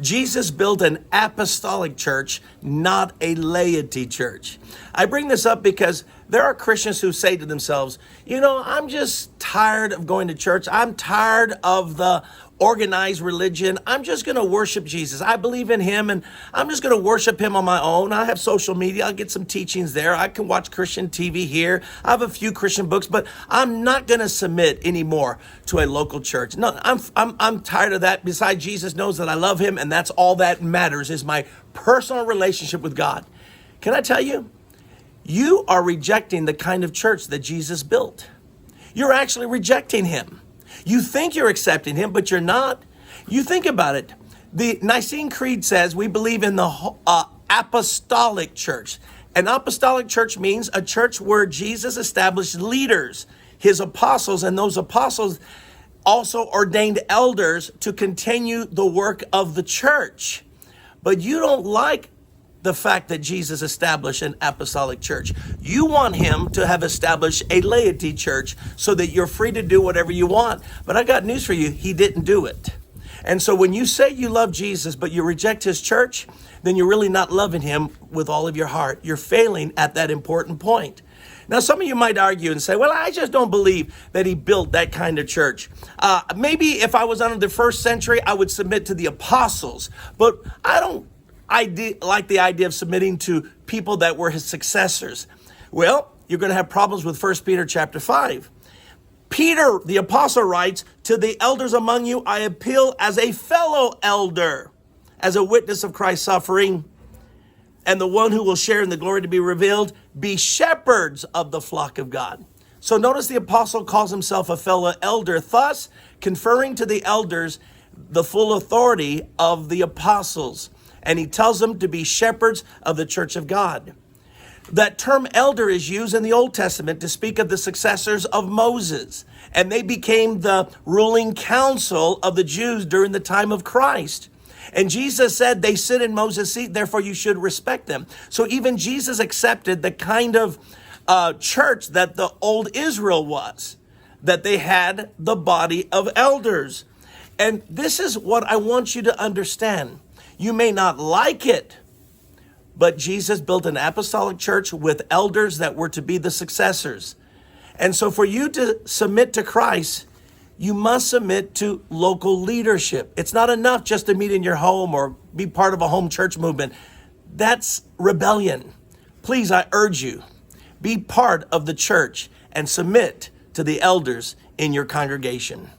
Jesus built an apostolic church, not a laity church. I bring this up because there are Christians who say to themselves, I'm just tired of going to church. I'm tired of the organized religion. I'm just going to worship Jesus. I believe in him and I'm just going to worship him on my own. I have social media. I'll get some teachings there. I can watch Christian TV here. I have a few Christian books, but I'm not going to submit anymore to a local church. No, I'm tired of that. Besides, Jesus knows that I love him, and that's all that matters is my personal relationship with God. Can I tell you? You are rejecting the kind of church that Jesus built. You're actually rejecting him. You think you're accepting him, but you're not. You think about it. The Nicene Creed says we believe in the apostolic church. An apostolic church means a church where Jesus established leaders, his apostles, and those apostles also ordained elders to continue the work of the church. But you don't like the fact that Jesus established an apostolic church. You want him to have established a laity church so that you're free to do whatever you want. But I got news for you. He didn't do it. And so when you say you love Jesus, but you reject his church, then you're really not loving him with all of your heart. You're failing at that important point. Now, some of you might argue and say, well, I just don't believe that he built that kind of church. Maybe if I was under the first century, I would submit to the apostles. But I like the idea of submitting to people that were his successors. Well, you're going to have problems with 1 Peter chapter 5. Peter, the apostle, writes, to the elders among you, I appeal as a fellow elder, as a witness of Christ's suffering, and the one who will share in the glory to be revealed, be shepherds of the flock of God. So notice the apostle calls himself a fellow elder, thus conferring to the elders the full authority of the apostles. And he tells them to be shepherds of the church of God. That term elder is used in the Old Testament to speak of the successors of Moses. And they became the ruling council of the Jews during the time of Christ. And Jesus said they sit in Moses' seat, therefore you should respect them. So even Jesus accepted the kind of church that the old Israel was, that they had the body of elders. And this is what I want you to understand. You may not like it, but Jesus built an apostolic church with elders that were to be the successors. And so for you to submit to Christ, you must submit to local leadership. It's not enough just to meet in your home or be part of a home church movement. That's rebellion. Please, I urge you, be part of the church and submit to the elders in your congregation.